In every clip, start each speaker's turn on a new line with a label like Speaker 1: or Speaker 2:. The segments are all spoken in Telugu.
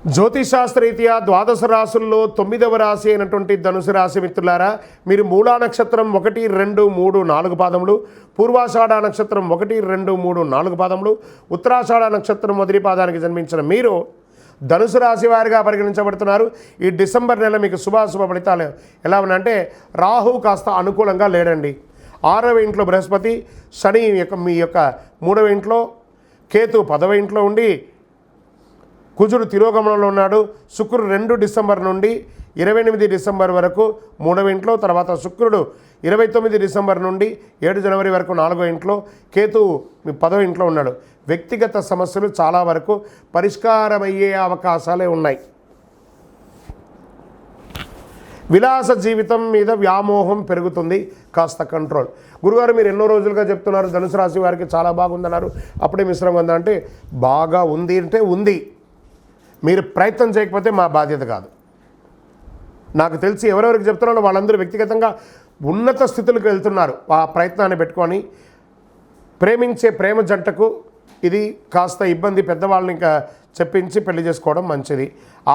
Speaker 1: జ్యోతిశాస్త్రరీత్యా ద్వాదశ రాశుల్లో 9వ రాశి అయినటువంటి ధనుసు రాశి మిత్రులారా, మీరు మూలా నక్షత్రం 1, 2, 3, 4 పాదములు, పూర్వాషాఢ నక్షత్రం 1, 2, 3, 4 పాదములు, ఉత్తరాషాఢ నక్షత్రం మొదటి పాదానికి జన్మించిన మీరు ధనుసు రాశి వారిగా పరిగణించబడుతున్నారు. ఈ డిసెంబర్ నెల మీకు శుభాశుభ ఫలితాలు ఎలా ఉన్నాయంటే, రాహు కాస్త అనుకూలంగా లేడండి. 6వ ఇంట్లో బృహస్పతి, శని మీ యొక్క 3వ ఇంట్లో, కేతు 10వ ఇంట్లో ఉండి కుజుడు తిరోగమనంలో ఉన్నాడు. శుక్రుడు 2 డిసెంబర్ నుండి 28 డిసెంబర్ వరకు 3వ ఇంట్లో, తర్వాత శుక్రుడు 29 డిసెంబర్ నుండి 7 జనవరి వరకు 4వ ఇంట్లో, కేతువు మీ 10వ ఇంట్లో ఉన్నాడు. వ్యక్తిగత సమస్యలు చాలా వరకు పరిష్కారమయ్యే అవకాశాలే ఉన్నాయి. విలాస జీవితం మీద వ్యామోహం పెరుగుతుంది, కాస్త కంట్రోల్. గురుగారు మీరు ఎన్నో రోజులుగా చెప్తున్నారు ధనుసు రాశి వారికి చాలా బాగుందన్నారు, అప్పుడే మిశ్రమం ఉందా అంటే, బాగా ఉంది అంటే ఉంది, మీరు ప్రయత్నం చేయకపోతే మా బాధ్యత కాదు. నాకు తెలిసి ఎవరెవరికి చెప్తున్నారో వాళ్ళందరూ వ్యక్తిగతంగా ఉన్నత స్థితులకు వెళ్తున్నారు. ఆ ప్రయత్నాన్ని పెట్టుకొని ప్రేమించే ప్రేమ జంటకు ఇది కాస్త ఇబ్బంది, పెద్దవాళ్ళని ఇంకా చెప్పించి పెళ్లి చేసుకోవడం మంచిది.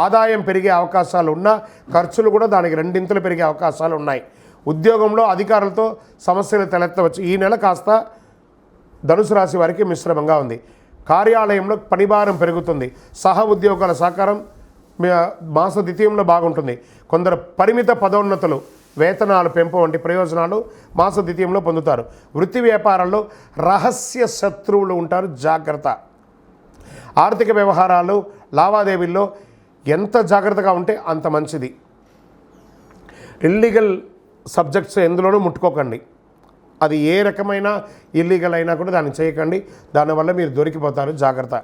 Speaker 1: ఆదాయం పెరిగే అవకాశాలు ఉన్నా ఖర్చులు కూడా దానికి 2 ఇంతలు పెరిగే అవకాశాలు ఉన్నాయి. ఉద్యోగంలో అధికారులతో సమస్యలు తలెత్తవచ్చు. ఈ నెల కాస్త ధనుసు రాశి వారికి మిశ్రమంగా ఉంది. కార్యాలయంలో పనిభారం పెరుగుతుంది. సహ ఉద్యోగాల సహకారం మాస ద్వితీయంలో బాగుంటుంది. కొందరు పరిమిత పదోన్నతులు, వేతనాలు పెంపు వంటి ప్రయోజనాలు మాస ద్వితీయంలో పొందుతారు. వృత్తి వ్యాపారాల్లో రహస్య శత్రువులు ఉంటారు, జాగ్రత్త. ఆర్థిక వ్యవహారాలు లావాదేవీల్లో ఎంత జాగ్రత్తగా ఉంటే అంత మంచిది. ఇల్లీగల్ సబ్జెక్ట్స్ ఎందులోనూ ముట్టుకోకండి. అది ఏ రకమైన ఇల్లీగల్ అయినా కూడా దాన్ని చేయకండి, దానివల్ల మీరు దొరికిపోతారు, జాగ్రత్త.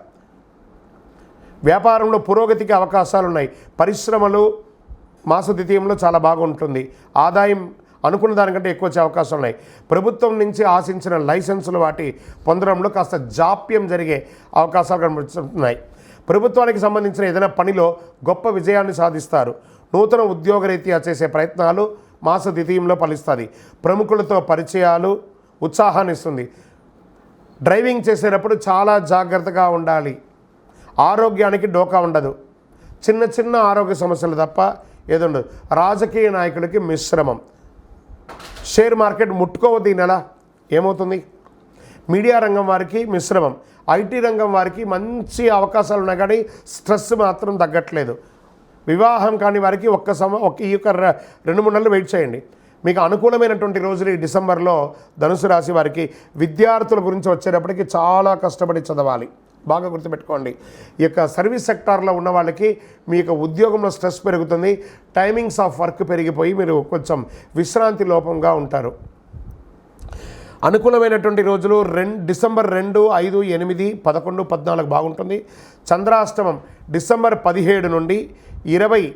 Speaker 1: వ్యాపారంలో పురోగతికి అవకాశాలు ఉన్నాయి. పరిశ్రమలు మాస ద్వితీయంలో చాలా బాగుంటుంది. ఆదాయం అనుకున్న దానికంటే ఎక్కువ వచ్చే అవకాశాలు ఉన్నాయి. ప్రభుత్వం నుంచి ఆశించిన లైసెన్సులు వాటి పొందడంలో కాస్త జాప్యం జరిగే అవకాశాలు కనిపిస్తున్నాయి. ప్రభుత్వానికి సంబంధించిన ఏదైనా పనిలో గొప్ప విజయాన్ని సాధిస్తారు. నూతన ఉద్యోగరీత్యా చేసే ప్రయత్నాలు మాస ద్వితీయంలో ఫలిస్తుంది. ప్రముఖులతో పరిచయాలు ఉత్సాహాన్ని ఇస్తుంది. డ్రైవింగ్ చేసేటప్పుడు చాలా జాగ్రత్తగా ఉండాలి. ఆరోగ్యానికి డోకా ఉండదు. చిన్న చిన్న ఆరోగ్య సమస్యలు తప్ప ఏది ఉండదు. రాజకీయ నాయకులకి మిశ్రమం. షేర్ మార్కెట్ ముట్టుకోవద్దు ఈ నెల, ఏమవుతుంది? మీడియా రంగం వారికి మిశ్రమం. ఐటీ రంగం వారికి మంచి అవకాశాలు ఉన్నాయి, కానీ స్ట్రెస్ మాత్రం తగ్గట్లేదు. వివాహం కాని వారికి ఈ యొక్క 2-3 నెలలు వెయిట్ చేయండి. మీకు అనుకూలమైనటువంటి రోజులు ఈ డిసెంబర్లో ధనుసు రాశి వారికి. విద్యార్థుల గురించి వచ్చేటప్పటికి చాలా కష్టపడి చదవాలి, బాగా గుర్తుపెట్టుకోండి. ఈ యొక్క సర్వీస్ సెక్టార్లో ఉన్న వాళ్ళకి మీ యొక్క ఉద్యోగంలో స్ట్రెస్ పెరుగుతుంది. టైమింగ్స్ ఆఫ్ వర్క్ పెరిగిపోయి మీరు కొంచెం విశ్రాంతి లోపంగా ఉంటారు. అనుకూలమైనటువంటి రోజులు డిసెంబర్ 2, 5, 8, 11, 14 బాగుంటుంది. చంద్రాష్టమం డిసెంబర్ 17 నుండి 20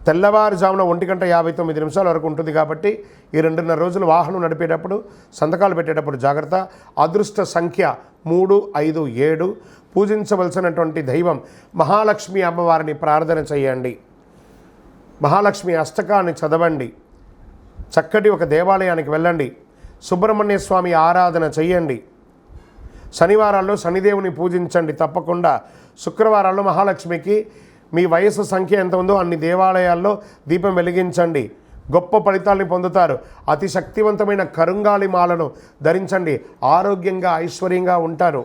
Speaker 1: తెల్లవారుజామున 1:59 వరకు ఉంటుంది. కాబట్టి ఈ 2.5 రోజులు వాహనం నడిపేటప్పుడు, సంతకాలు పెట్టేటప్పుడు జాగ్రత్త. అదృష్ట సంఖ్య 3, 5, 7. పూజించవలసినటువంటి దైవం మహాలక్ష్మి అమ్మవారిని ప్రార్థన చేయండి. మహాలక్ష్మి అష్టకాన్ని చదవండి. చక్కటి ఒక దేవాలయానికి వెళ్ళండి. సుబ్రహ్మణ్య స్వామి ఆరాధన చేయండి. శనివారాల్లో శనిదేవుని పూజించండి తప్పకుండా. శుక్రవారాల్లో మహాలక్ష్మికి మీ వయసు సంఖ్య ఎంత ఉందో అన్ని దేవాలయాల్లో దీపం వెలిగించండి. గొప్ప ఫలితాల్ని పొందుతారు. అతి శక్తివంతమైన కరుంగాలి మాలను ధరించండి. ఆరోగ్యంగా ఐశ్వర్యంగా ఉంటారు.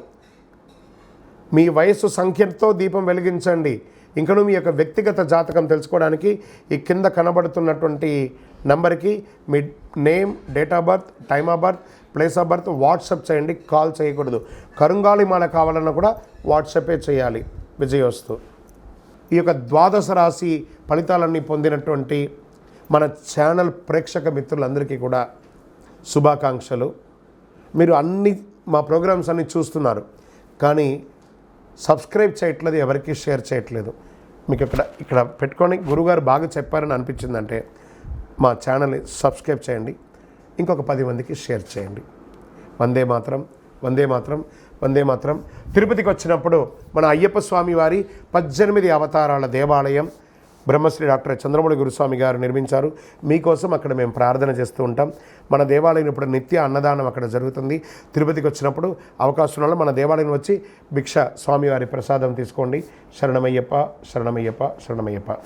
Speaker 1: మీ వయసు సంఖ్యతో దీపం వెలిగించండి. ఇంకనూ మీ యొక్క వ్యక్తిగత జాతకం తెలుసుకోవడానికి ఈ కింద కనబడుతున్నటువంటి నంబర్కి మీ name, date of birth, time of birth, place of birth WhatsApp చేయండి, కాల్ చేయకూడదు. కరుంగాలి మాల కావాలన్నా కూడా వాట్సాపే చేయాలి. విజయోస్తు. ఈ యొక్క ద్వాదశ రాశి ఫలితాలన్నీ పొందినటువంటి మన ఛానల్ ప్రేక్షక మిత్రులందరికీ కూడా శుభాకాంక్షలు. మీరు మా ప్రోగ్రామ్స్ అన్నీ చూస్తున్నారు, కానీ సబ్స్క్రైబ్ చేయట్లేదు, ఎవరికి షేర్ చేయట్లేదు. మీకు ఇక్కడ పెట్టుకొని గురుగారు బాగా చెప్పారని అనిపించిందంటే మా ఛానల్ని సబ్స్క్రైబ్ చేయండి, ఇంకొక 10 మందికి షేర్ చేయండి. వందే మాత్రం, వందే మాత్రం, వందే మాత్రం. తిరుపతికి వచ్చినప్పుడు మన అయ్యప్ప స్వామి వారి 18 అవతారాల దేవాలయం బ్రహ్మశ్రీ డాక్టర్ చంద్రమౌళి గురుస్వామి గారు నిర్మించారు. మీకోసం అక్కడ మేము ప్రార్థన చేస్తూ ఉంటాం. మన దేవాలయం ఇప్పుడు నిత్య అన్నదానం అక్కడ జరుగుతుంది. తిరుపతికి వచ్చినప్పుడు అవకాశం వల్ల మన దేవాలయం వచ్చి భిక్ష స్వామివారి ప్రసాదం తీసుకోండి. శరణమయ్యప్ప, శరణమయ్యప్ప, శరణమయ్యప్ప.